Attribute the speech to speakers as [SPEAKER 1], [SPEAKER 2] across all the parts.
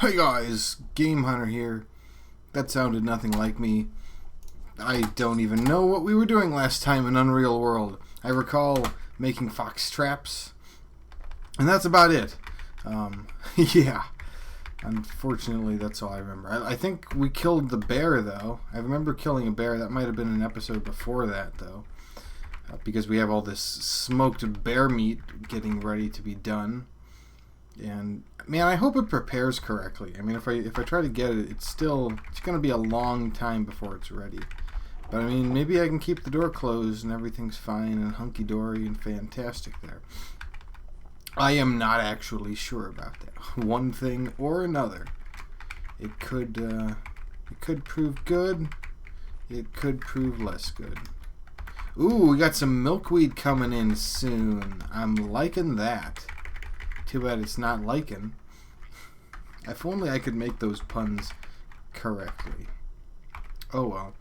[SPEAKER 1] Hey guys, Game Hunter here. That sounded nothing like me. I don't even know what we were doing last time in Unreal World. I recall making fox traps, and that's about it. Yeah. Unfortunately, that's all I remember. I think we killed the bear, though. I remember killing a bear. That might have been an episode before that, though. Because we have all this smoked bear meat getting ready to be done. And man, I hope it prepares correctly. I mean, if I try to get it, it's going to be a long time before it's ready. But I mean, maybe I can keep the door closed and everything's fine and hunky-dory and fantastic there. I am not actually sure about that. One thing or another. It could prove good. It could prove less good. Ooh, we got some milkweed coming in soon. I'm liking that. Too bad it's not liking. If only I could make those puns correctly. Oh well.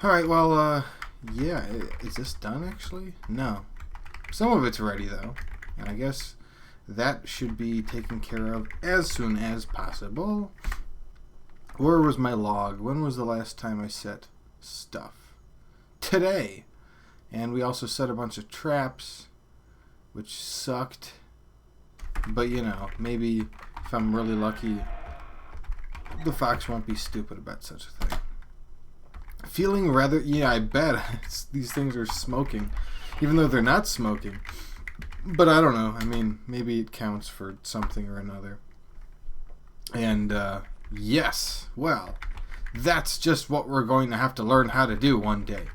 [SPEAKER 1] Alright, well, yeah. Is this done, actually? No. Some of it's ready, though. And I guess that should be taken care of as soon as possible. Where was my log? When was the last time I set stuff? Today! And we also set a bunch of traps, which sucked. But, you know, maybe if I'm really lucky, the fox won't be stupid about such a thing. Feeling rather... Yeah, I bet these things are smoking, even though they're not smoking. But I don't know. I mean, maybe it counts for something or another. And, yes, well, that's just what we're going to have to learn how to do one day.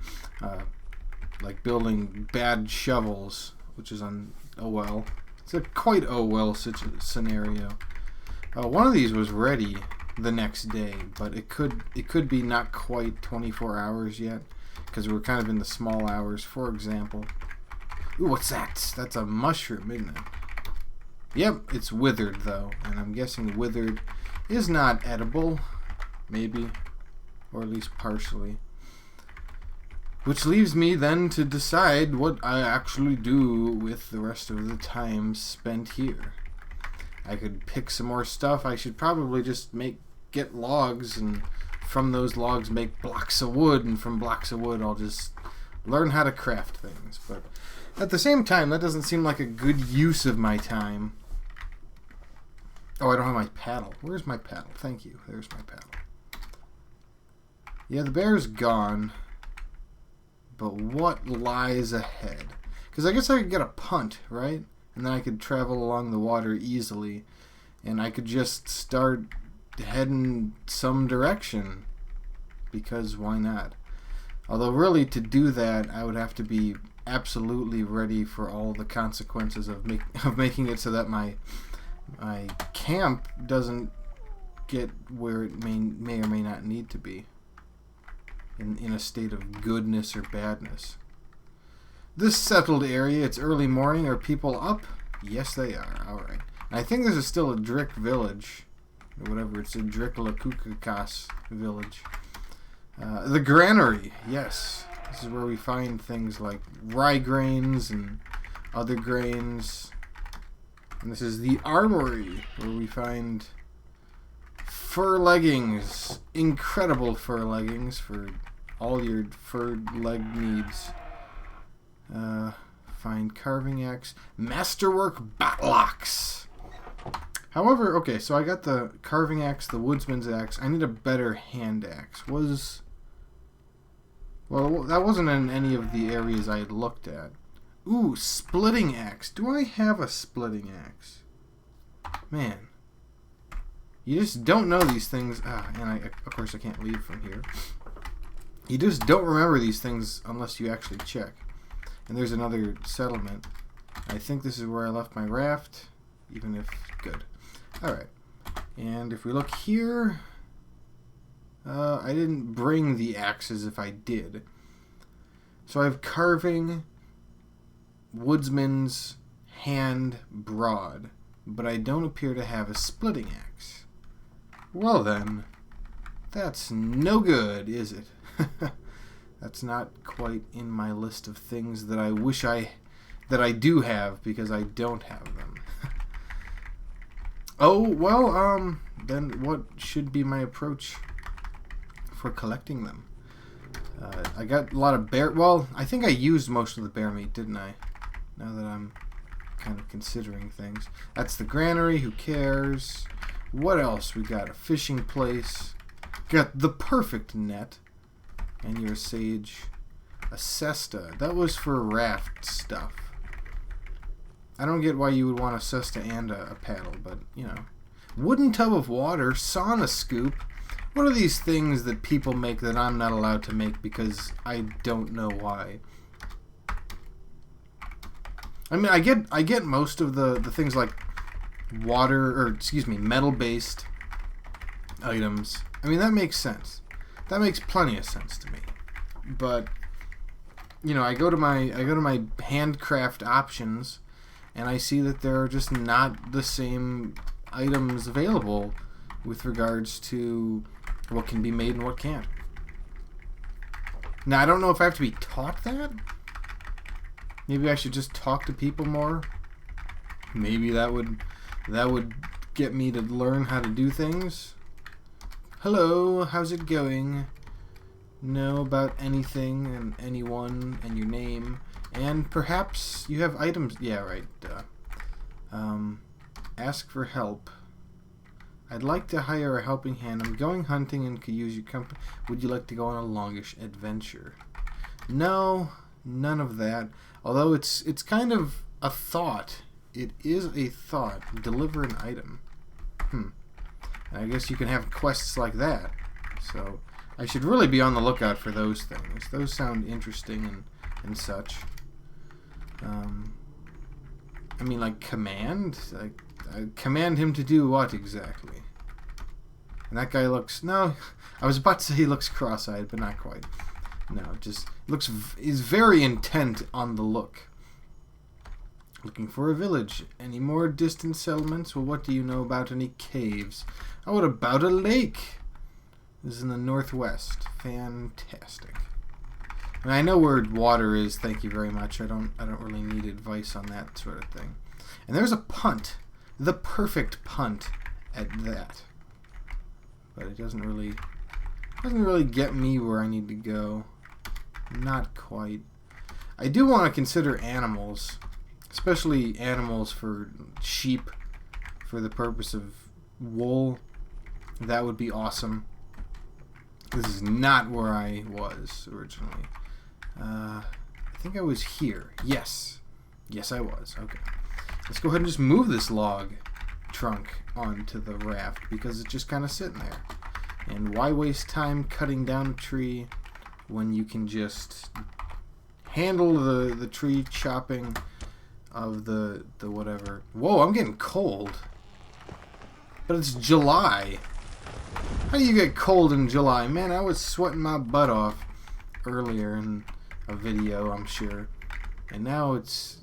[SPEAKER 1] Like building bad shovels, which is on... Oh, well... It's a quite scenario. One of these was ready the next day, but it could be not quite 24 hours yet, because we're kind of in the small hours. For example, ooh, what's that? That's a mushroom, isn't it? Yep, it's withered though, and I'm guessing withered is not edible, maybe, or at least partially. Which leaves me then to decide what I actually do with the rest of the time spent here. I could pick some more stuff. I should probably just get logs, and from those logs make blocks of wood, and from blocks of wood I'll just learn how to craft things. But at the same time, that doesn't seem like a good use of my time. Oh, I don't have my paddle. Where's my paddle? Thank you. There's my paddle. Yeah, the bear's gone. But what lies ahead? Because I guess I could get a punt, right? And then I could travel along the water easily. And I could just start heading some direction. Because why not? Although really to do that, I would have to be absolutely ready for all the consequences of making it so that my camp doesn't get where it may or may not need to be. In a state of goodness or badness. This settled area, it's early morning. Are people up? Yes, they are. Alright. I think this is still a Drick village. Or whatever. It's a Dricklakukakas village. The granary. Yes. This is where we find things like rye grains and other grains. And this is the armory, where we find fur leggings. Incredible fur leggings for all your furred leg needs. Find carving axe. Masterwork batlocks. However, okay, so I got the carving axe, the woodsman's axe. I need a better hand axe. Well, that wasn't in any of the areas I had looked at. Ooh, splitting axe. Do I have a splitting axe? Man. You just don't know these things. And of course I can't leave from here. You just don't remember these things unless you actually check. And there's another settlement. I think this is where I left my raft. Even if... Good. Alright. And if we look here... I didn't bring the axes if I did. So I have carving, woodsman's, hand, broad. But I don't appear to have a splitting axe. Well then, that's no good, is it? That's not quite in my list of things that I wish that I do have, because I don't have them. Oh, well, then what should be my approach for collecting them? I got a lot of bear... Well, I think I used most of the bear meat, didn't I? Now that I'm kind of considering things. That's the granary. Who cares? What else? We got a fishing place. Got the perfect net. And your sage. A cesta. That was for raft stuff. I don't get why you would want a cesta and a paddle, but, you know. Wooden tub of water. Sauna scoop. What are these things that people make that I'm not allowed to make because I don't know why? I mean, I get most of the things like metal-based items. I mean, that makes sense. That makes plenty of sense to me. But, you know, I go to my handcraft options and I see that there are just not the same items available with regards to what can be made and what can't. Now, I don't know if I have to be taught that. Maybe I should just talk to people more. Maybe that would get me to learn how to do things. Hello, how's it going? Know about anything and anyone and your name. And perhaps you have items. Yeah, right. Ask for help. I'd like to hire a helping hand. I'm going hunting and could use your company. Would you like to go on a longish adventure? No, none of that. Although it's kind of a thought. It is a thought. Deliver an item. I guess you can have quests like that. So I should really be on the lookout for those things. Those sound interesting and such. I mean, like command? I command him to do what exactly? And that guy looks... No, I was about to say he looks cross-eyed, but not quite. No, just looks... He's very intent on the look. Looking for a village. Any more distant settlements? Well, what do you know about any caves? Oh, what about a lake? This is in the northwest. Fantastic. And I know where water is, thank you very much. I don't really need advice on that sort of thing. And there's a punt. The perfect punt at that. But it doesn't really get me where I need to go. Not quite. I do want to consider animals, especially animals for sheep, for the purpose of wool. That would be awesome. This is not where I was originally. I think I was here. Yes. Yes, I was. Okay. Let's go ahead and just move this log trunk onto the raft because it's just kind of sitting there. And why waste time cutting down a tree when you can just handle the tree chopping of the whatever. Whoa, I'm getting cold. But it's July. How do you get cold in July? Man, I was sweating my butt off earlier in a video, I'm sure. And now it's...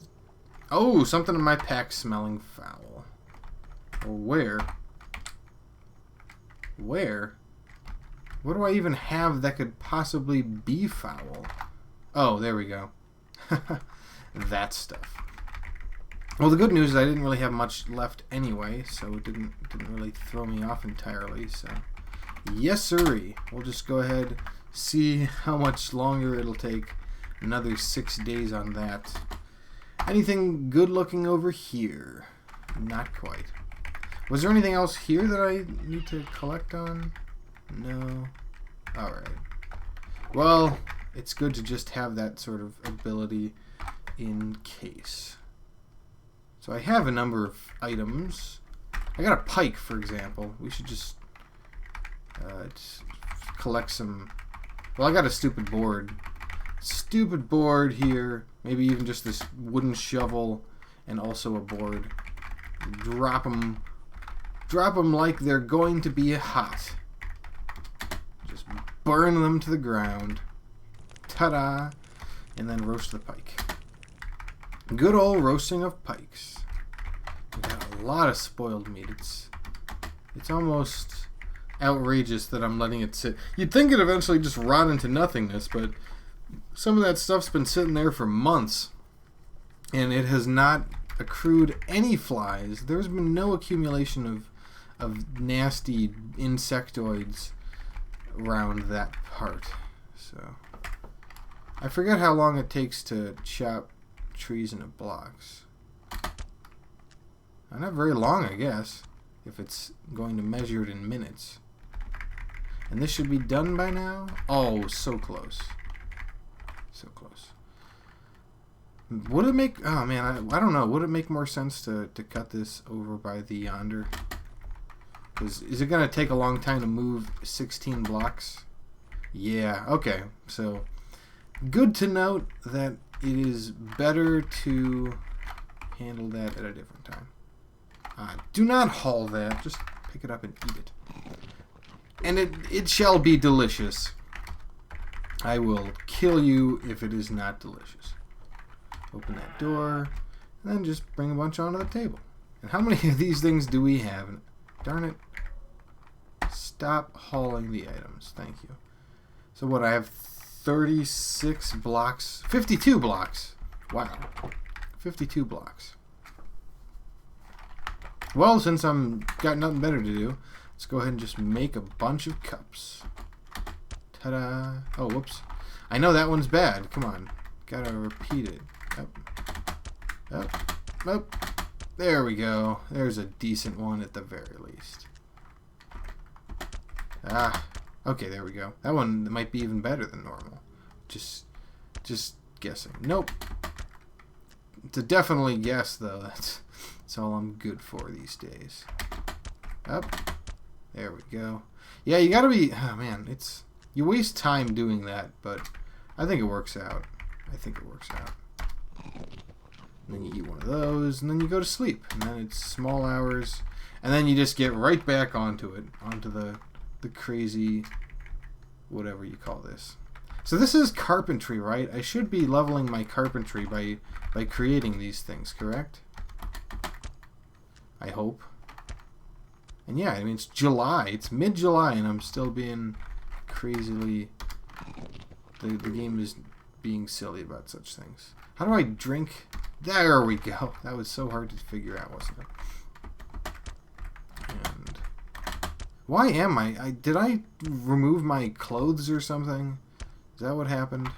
[SPEAKER 1] Oh, something in my pack smelling foul. Well, where? Where? What do I even have that could possibly be foul? Oh, there we go. That stuff. Well, the good news is I didn't really have much left anyway, so it didn't really throw me off entirely, so... Yes, sirree. We'll just go ahead, see how much longer it'll take. Another 6 days on that. Anything good looking over here? Not quite. Was there anything else here that I need to collect on? No. Alright. Well, it's good to just have that sort of ability in case. So I have a number of items. I got a pike, for example. We should just collect some... Well, I got a stupid board. Stupid board here. Maybe even just this wooden shovel and also a board. Drop them like they're going to be hot. Just burn them to the ground. Ta-da! And then roast the pike. Good old roasting of pikes. We got a lot of spoiled meat. It's almost outrageous that I'm letting it sit. You'd think it'd eventually just rot into nothingness, but some of that stuff's been sitting there for months, and it has not accrued any flies. There's been no accumulation of nasty insectoids around that part. So I forget how long it takes to chop trees into blocks. Not very long, I guess, if it's going to measure it in minutes. And this should be done by now? Oh, so close. So close. Would it make... Oh, man, I don't know. Would it make more sense to cut this over by the yonder? Is it going to take a long time to move 16 blocks? Yeah, okay. So, good to note that it is better to handle that at a different time. Do not haul that. Just pick it up and eat it. And it shall be delicious. I will kill you if it is not delicious. Open that door, and then just bring a bunch onto the table. And how many of these things do we have? Darn it. Stop hauling the items. Thank you. So what, I have 36 blocks. 52 blocks. Wow. 52 blocks. Well, since I'm got nothing better to do, let's go ahead and just make a bunch of cups. Ta-da. Oh, whoops. I know that one's bad. Come on. Gotta repeat it. Up. There we go. There's a decent one at the very least. Okay, there we go. That one might be even better than normal. Just guessing. Nope. It's a definitely guess, though. That's all I'm good for these days. Up. There we go. Yeah, you gotta be... Oh, man, it's... You waste time doing that, but I think it works out. And then you eat one of those, and then you go to sleep. And then it's small hours. And then you just get right back onto it. Onto the crazy... whatever you call this. So this is carpentry, right? I should be leveling my carpentry by creating these things, correct? I hope. And yeah, I mean, it's July. It's mid-July, and I'm still being crazily... The game is being silly about such things. How do I drink? There we go. That was so hard to figure out, wasn't it? And why am I... Did I remove my clothes or something? Is that what happened?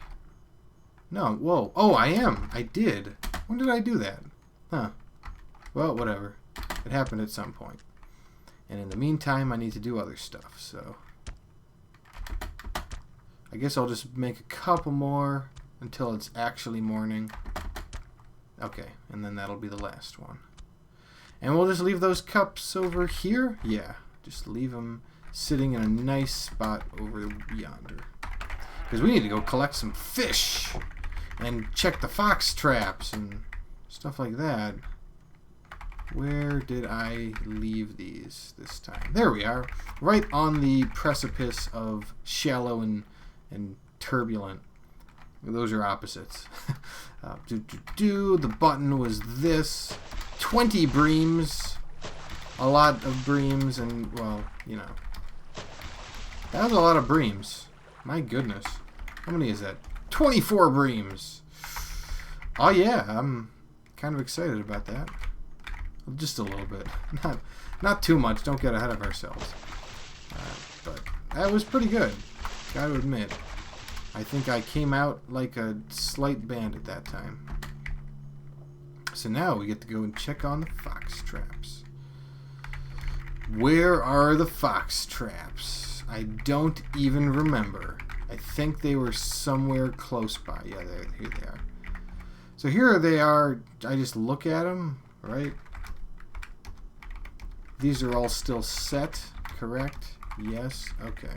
[SPEAKER 1] No. Whoa. Oh, I am. I did. When did I do that? Huh. Well, whatever. It happened at some point. And in the meantime, I need to do other stuff, so... I guess I'll just make a couple more until it's actually morning. Okay, and then that'll be the last one. And we'll just leave those cups over here? Yeah, just leave them sitting in a nice spot over yonder. Because we need to go collect some fish and check the fox traps and stuff like that. Where did I leave these this time? There we are. Right on the precipice of shallow and turbulent. Those are opposites. The button was this. 20 breams. A lot of breams and, well, you know. That was a lot of breams. My goodness. How many is that? 24 breams. Oh yeah, I'm kind of excited about that. Just a little bit. Not too much. Don't get ahead of ourselves. But that was pretty good. Gotta admit. I think I came out like a slight bandit that time. So now we get to go and check on the fox traps. Where are the fox traps? I don't even remember. I think they were somewhere close by. Yeah, here they are. So here they are. I just look at them, right? These are all still set, correct? Yes? Okay.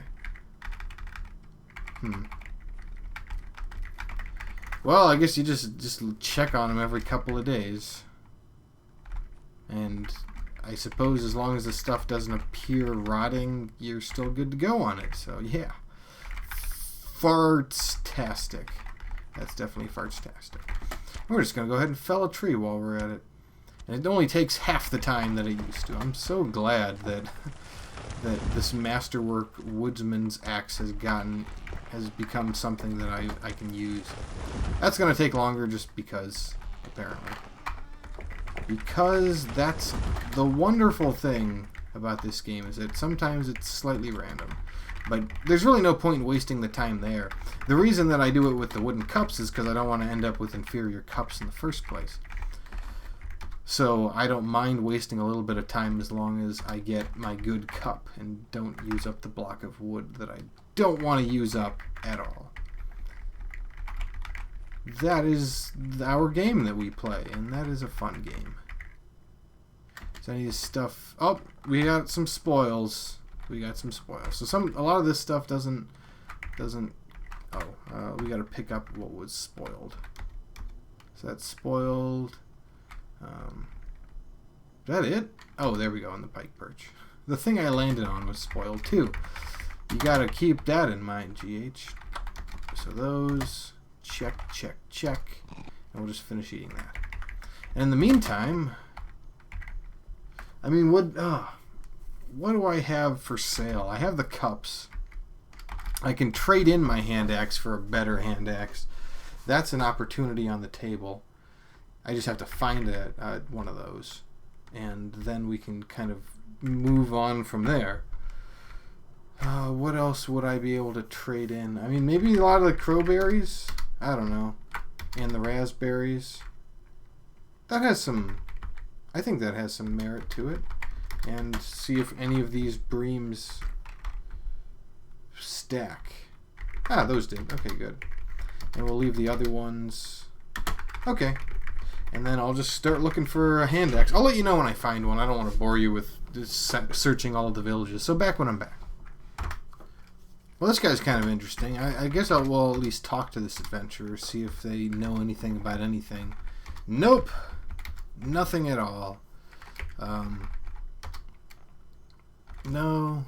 [SPEAKER 1] Well, I guess you just check on them every couple of days. And I suppose as long as the stuff doesn't appear rotting, you're still good to go on it. So, yeah. Farts-tastic. That's definitely farts-tastic. We're just going to go ahead and fell a tree while we're at it. And it only takes half the time that it used to. I'm so glad that this masterwork woodsman's axe has become something that I can use. That's going to take longer just because, apparently. Because that's the wonderful thing about this game is that sometimes it's slightly random. But there's really no point in wasting the time there. The reason that I do it with the wooden cups is because I don't want to end up with inferior cups in the first place. So I don't mind wasting a little bit of time as long as I get my good cup and don't use up the block of wood that I don't want to use up at all. That is our game that we play, and that is a fun game. So any of this stuff... Oh, we got some spoils. We got some spoils. So a lot of this stuff doesn't... Oh, we got to pick up what was spoiled. So that's spoiled. Is that it? Oh, there we go, on the pike perch. The thing I landed on was spoiled too. You gotta keep that in mind, GH. So those, check, check, check. And we'll just finish eating that. And in the meantime, I mean, what do I have for sale? I have the cups. I can trade in my hand axe for a better hand axe. That's an opportunity on the table. I just have to find one of those, and then we can kind of move on from there. What else would I be able to trade in? I mean, maybe a lot of the crowberries? I don't know. And the raspberries. That has some... I think that has some merit to it. And see if any of these breams stack. Ah, those did. Okay, good. And we'll leave the other ones... Okay. And then I'll just start looking for a hand axe. I'll let you know when I find one. I don't want to bore you with just searching all of the villages. So back when I'm back. Well, this guy's kind of interesting. I guess we'll at least talk to this adventurer, see if they know anything about anything. Nope. Nothing at all. No.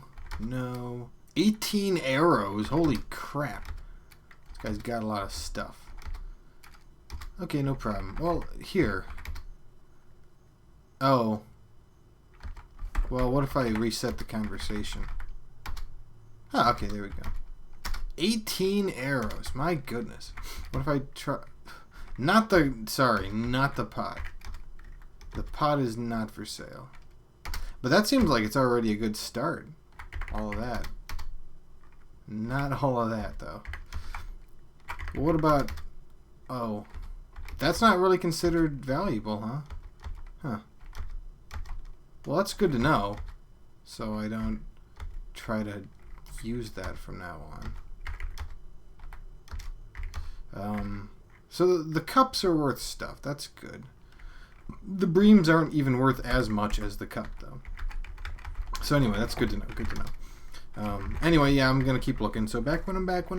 [SPEAKER 1] 18 arrows. Holy crap. This guy's got a lot of stuff. Okay, no problem. Well, here. Oh. Well, what if I reset the conversation? Ah, okay, there we go. 18 arrows. My goodness. What if I try... Not the pot. The pot is not for sale. But that seems like it's already a good start. All of that. Not all of that, though. What about... Oh... That's not really considered valuable, huh? Huh. Well, that's good to know. So I don't try to use that from now on. So the cups are worth stuff. That's good. The breams aren't even worth as much as the cup, though. So anyway, that's good to know. Good to know. Anyway, yeah, I'm going to keep looking. So back when I'm back.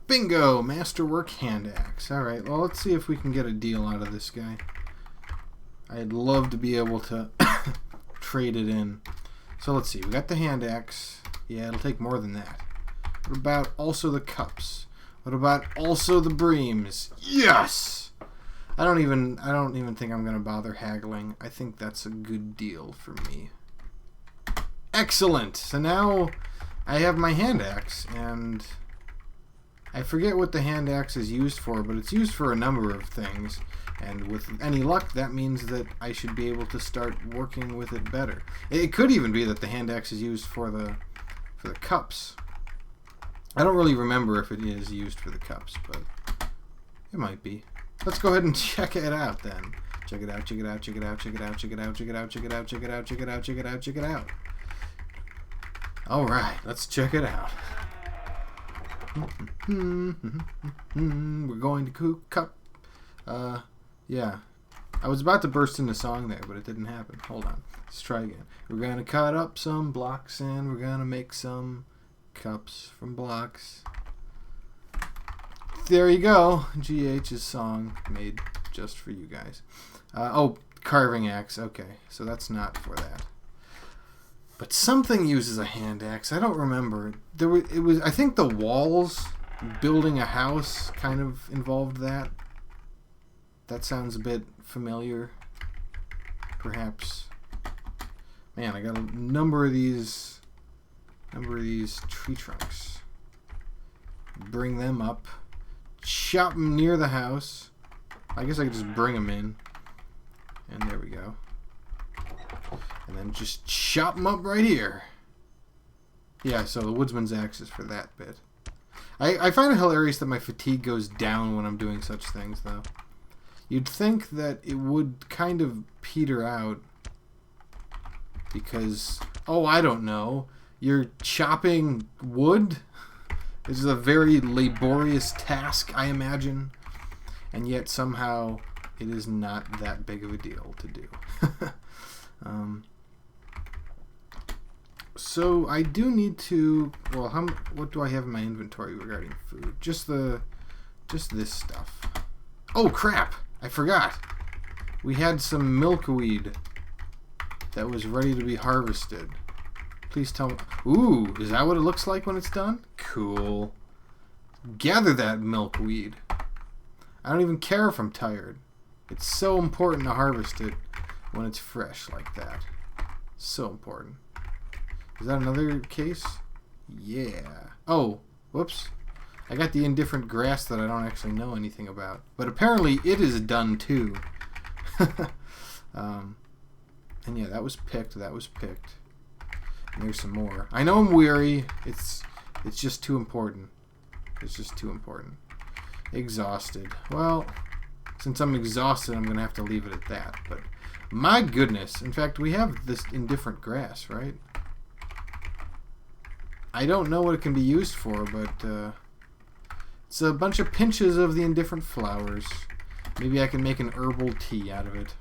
[SPEAKER 1] Bingo! Masterwork hand axe. Alright, well, let's see if we can get a deal out of this guy. I'd love to be able to trade it in. So let's see. We got the hand axe. Yeah, it'll take more than that. What about also the cups? What about also the breams? Yes! I don't even think I'm gonna bother haggling. I think that's a good deal for me. Excellent! So now I have my hand axe, and I forget what the hand axe is used for, but it's used for a number of things. And with any luck, that means that I should be able to start working with it better. It could even be that the hand axe is used for the cups. I don't really remember if it is used for the cups, but it might be. Let's go ahead and check it out then. Check it out, check it out, check it out, check it out, check it out, check it out, check it out, check it out, check it out, check it out, check it out. Alright, let's check it out. We're going to cook cup. Yeah. I was about to burst into song there, but it didn't happen. Hold on. Let's try again. We're going to cut up some blocks and we're going to make some cups from blocks. There you go. GH's song made just for you guys. Oh, carving axe. Okay, so that's not for that. But something uses a hand axe. I don't remember. I think the walls, building a house, kind of involved that. That sounds a bit familiar. Perhaps. Man, I got a number of these tree trunks. Bring them up. Chop them near the house. I guess I could just bring them in. And there we go. And then just chop them up right here. Yeah, so the woodsman's axe is for that bit. I find it hilarious that my fatigue goes down when I'm doing such things, though. You'd think that it would kind of peter out because, oh, I don't know, you're chopping wood? This is a very laborious task, I imagine, and yet somehow it is not that big of a deal to do. So I do need to. Well, what do I have in my inventory regarding food? Just this stuff. Oh crap! I forgot. We had some milkweed that was ready to be harvested. Please tell me. Ooh, is that what it looks like when it's done? Cool. Gather that milkweed. I don't even care if I'm tired. It's so important to harvest it when it's fresh like that. So important. Is that another case? Yeah. Oh, whoops. I got the indifferent grass that I don't actually know anything about. But apparently it is done too. And yeah, that was picked. That was picked. And there's some more. I know I'm weary. It's just too important. It's just too important. Exhausted. Well, since I'm exhausted, I'm going to have to leave it at that. But my goodness. In fact, we have this indifferent grass, right? I don't know what it can be used for, but it's a bunch of pinches of the indifferent flowers. Maybe I can make an herbal tea out of it.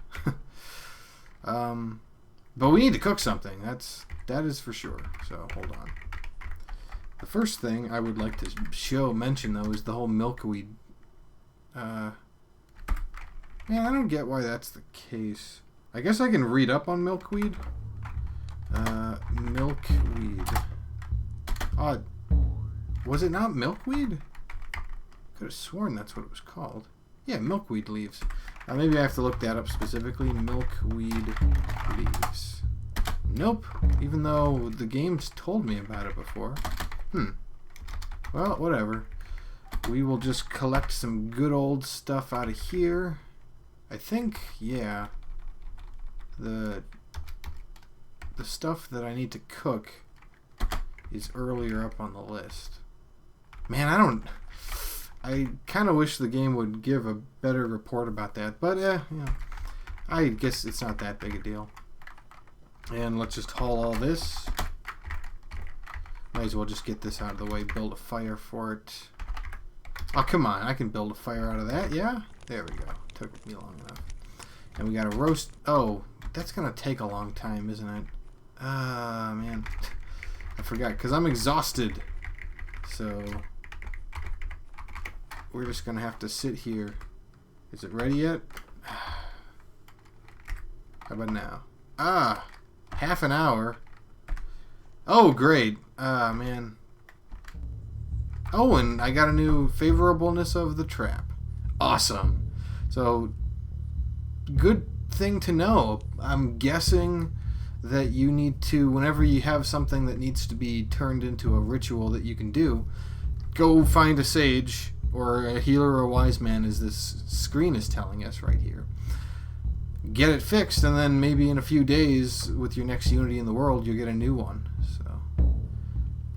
[SPEAKER 1] But we need to cook something. That is for sure. So hold on. The first thing I would like to mention though is the whole milkweed. Man, I don't get why that's the case. I guess I can read up on milkweed. Milkweed. Was it not milkweed? Could have sworn that's what it was called. Yeah, milkweed leaves. Maybe I have to look that up specifically. Milkweed leaves. Nope. Even though the game's told me about it before. Well, whatever. We will just collect some good old stuff out of here. I think, yeah. The stuff that I need to cook is earlier up on the list. Man, I kind of wish the game would give a better report about that, but I guess it's not that big a deal. And let's just haul all this. Might as well just get this out of the way, build a fire for it. Oh, come on, I can build a fire out of that, yeah? There we go. Took me long enough. And we gotta roast. Oh, that's gonna take a long time, isn't it? Man. I forgot, because I'm exhausted. So we're just going to have to sit here. Is it ready yet? How about now? Half an hour. Oh, great. Man. Oh, and I got a new favorableness of the trap. Awesome. So, good thing to know. I'm guessing that you need to, whenever you have something that needs to be turned into a ritual that you can do, go find a sage or a healer or a wise man, as this screen is telling us right here. Get it fixed, and then maybe in a few days with your next Unity in the world, you'll get a new one.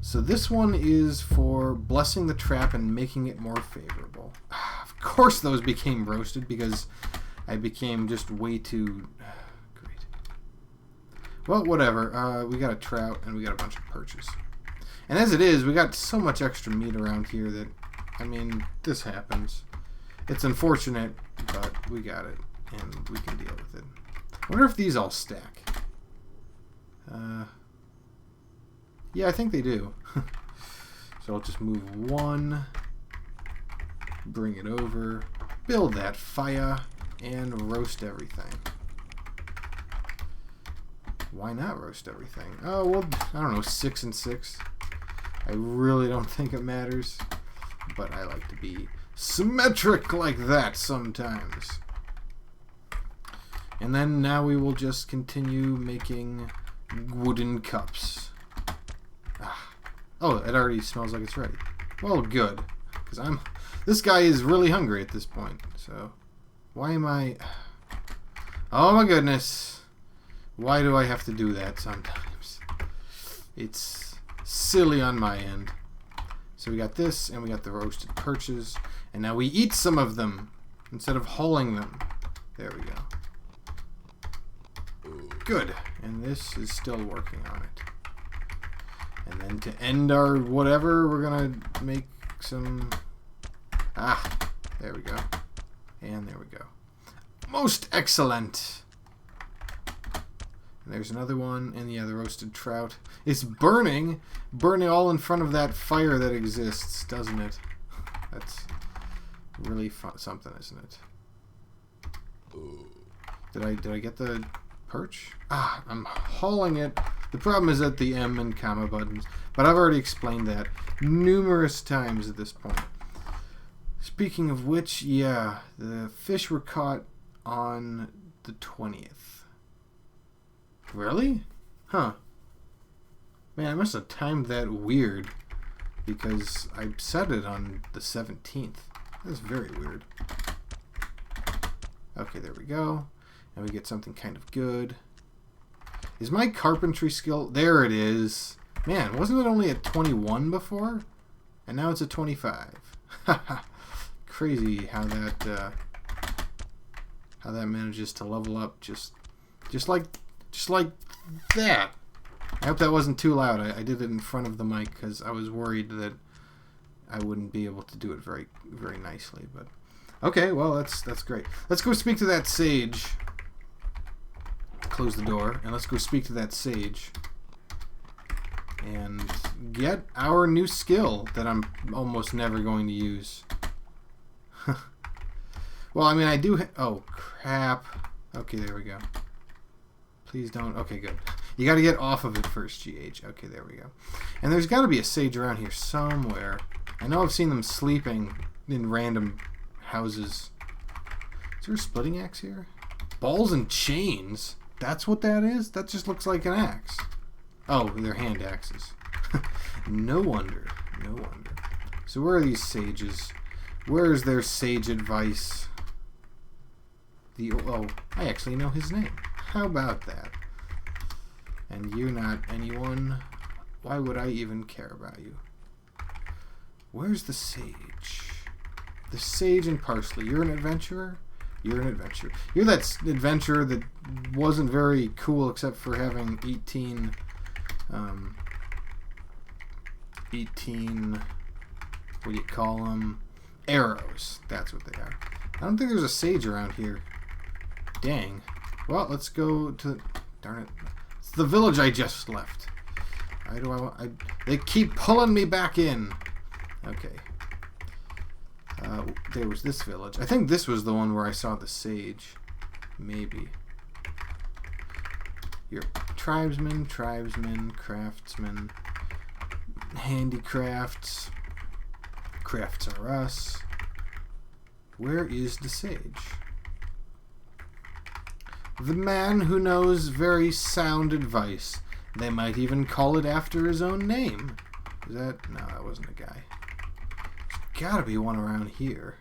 [SPEAKER 1] So this one is for blessing the trap and making it more favorable. Of course those became roasted because I became just way too... Well, whatever. We got a trout and we got a bunch of perches. And as it is, we got so much extra meat around here that, I mean, this happens. It's unfortunate, but we got it and we can deal with it. I wonder if these all stack. Yeah, I think they do. So I'll just move one, bring it over, build that fire, and roast everything. Why not roast everything? Oh, well, I don't know, 6 and 6. I really don't think it matters, but I like to be symmetric like that sometimes. And then now we will just continue making wooden cups. Oh, it already smells like it's ready. Well, good, because this guy is really hungry at this point, so why am I... Oh my goodness. Why do I have to do that sometimes? It's silly on my end. So we got this, and we got the roasted perches, and now we eat some of them instead of hauling them. There we go. Good. And this is still working on it. And then to end our whatever, we're gonna make some... there we go. And there we go. Most excellent! And there's another one, and yeah, the roasted trout. It's burning all in front of that fire that exists, doesn't it? That's really fun, something, isn't it? Did I get the perch? I'm hauling it. The problem is at the M and comma buttons, but I've already explained that numerous times at this point. Speaking of which, yeah, the fish were caught on the 20th. Really? Huh. Man, I must have timed that weird because I set it on the 17th. That's very weird. Okay, there we go. And we get something kind of good. Is my carpentry skill... There it is. Man, wasn't it only at 21 before? And now it's at 25. Crazy how that manages to level up just like that. I hope that wasn't too loud. I did it in front of the mic because I was worried that I wouldn't be able to do it very, very nicely. But okay, well that's great. Let's go speak to that sage. Close the door and let's go speak to that sage and get our new skill that I'm almost never going to use. Well, I mean, I do. Oh crap. Okay, there we go. Please don't. Okay, good. You got to get off of it first, GH. Okay, there we go. And there's got to be a sage around here somewhere. I know I've seen them sleeping in random houses. Is there a splitting axe here? Balls and chains? That's what that is? That just looks like an axe. Oh, they're hand axes. No wonder. No wonder. So where are these sages? Where is their sage advice? Oh, I actually know his name. How about that? And you're not anyone. Why would I even care about you? Where's the sage? The sage and parsley. You're an adventurer? You're an adventurer. You're that adventurer that wasn't very cool except for having 18, what do you call them? Arrows. That's what they are. I don't think there's a sage around here. Dang. Well, let's go to... Darn it. It's the village I just left. They keep pulling me back in. Okay. There was this village. I think this was the one where I saw the sage. Maybe. You're tribesmen, craftsmen, handicrafts. Crafts are us. Where is the sage? The man who knows very sound advice. They might even call it after his own name. Is that... No, that wasn't a guy. There's gotta be one around here.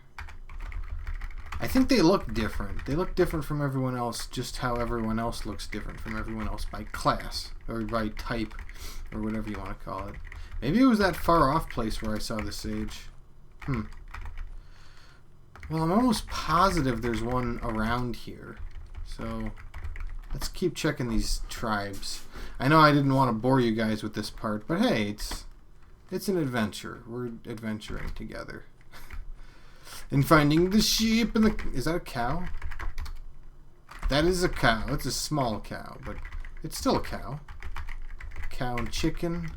[SPEAKER 1] I think they look different. They look different from everyone else, just how everyone else looks different from everyone else by class, or by type, or whatever you want to call it. Maybe it was that far off place where I saw the sage. Well, I'm almost positive there's one around here. So, let's keep checking these tribes. I know I didn't want to bore you guys with this part, but hey, it's an adventure. We're adventuring together. And finding the sheep and the... Is that a cow? That is a cow. It's a small cow, but it's still a cow. Cow and chicken.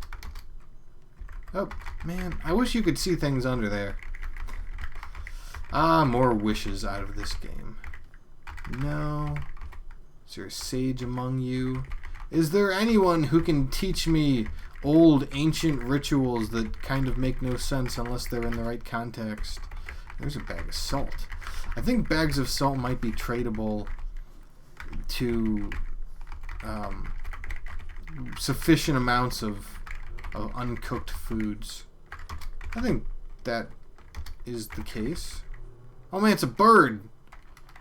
[SPEAKER 1] Oh, man. I wish you could see things under there. Ah, more wishes out of this game. No. Is there a sage among you? Is there anyone who can teach me old ancient rituals that kind of make no sense unless they're in the right context? There's a bag of salt. I think bags of salt might be tradable to sufficient amounts of uncooked foods. I think that is the case. Oh man, it's a bird!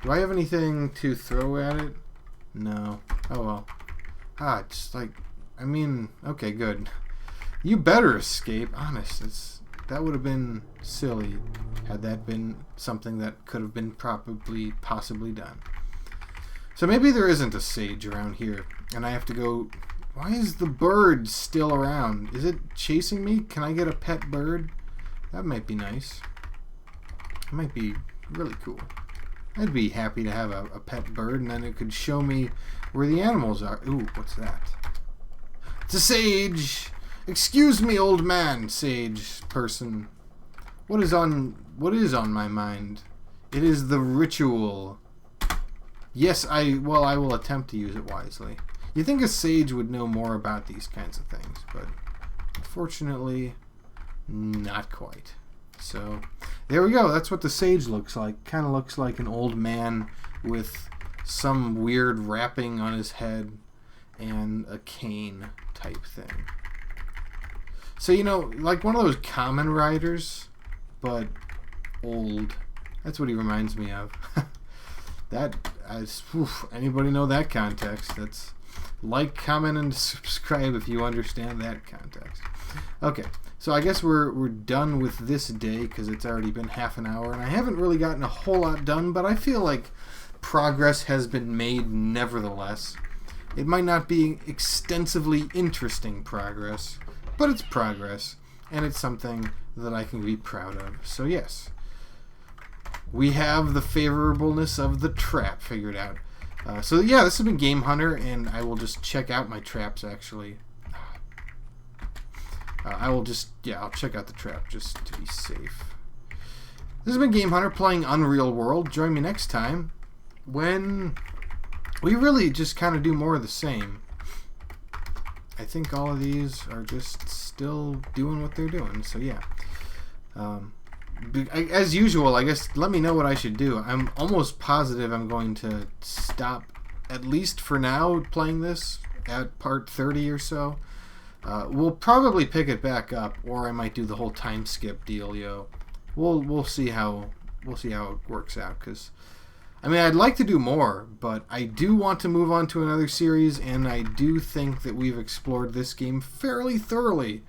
[SPEAKER 1] Do I have anything to throw at it? No. Oh well. Just like, I mean, okay, good. You better escape. Honest, that would have been silly had that been something that could have been possibly done. So maybe there isn't a sage around here, and I have to go... Why is the bird still around? Is it chasing me? Can I get a pet bird? That might be nice. It might be really cool. I'd be happy to have a pet bird, and then it could show me where the animals are. Ooh, what's that? It's a sage! Excuse me, old man, sage person. What is on my mind? It is the ritual. Yes, I will attempt to use it wisely. You'd think a sage would know more about these kinds of things, but unfortunately, not quite. So, there we go. That's what the sage looks like. Kind of looks like an old man with some weird wrapping on his head and a cane type thing. So, you know, like one of those common riders, but old. That's what he reminds me of. Anybody know that context? That's like, comment, and subscribe if you understand that context. Okay, so I guess we're done with this day because it's already been half an hour, and I haven't really gotten a whole lot done, but I feel like progress has been made nevertheless. It might not be extensively interesting progress, but it's progress, and it's something that I can be proud of. So yes, we have the favorableness of the trap figured out. So yeah, this has been Game Hunter, and I will just check out my traps actually. I'll check out the trap just to be safe. This has been Game Hunter playing Unreal World. Join me next time when we really just kind of do more of the same. I think all of these are just still doing what they're doing, so yeah. As usual, I guess, let me know what I should do. I'm almost positive I'm going to stop, at least for now, playing this at part 30 or so. We'll probably pick it back up, or I might do the whole time skip dealio. We'll see how it works out, because I mean, I'd like to do more, but I do want to move on to another series, and I do think that we've explored this game fairly thoroughly.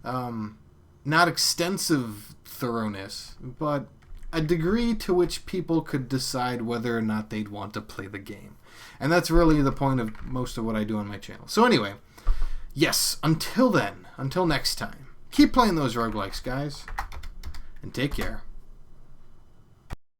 [SPEAKER 1] Not extensive thoroughness, but a degree to which people could decide whether or not they'd want to play the game. And that's really the point of most of what I do on my channel. So anyway, yes, until then, until next time, keep playing those roguelikes, guys, and take care.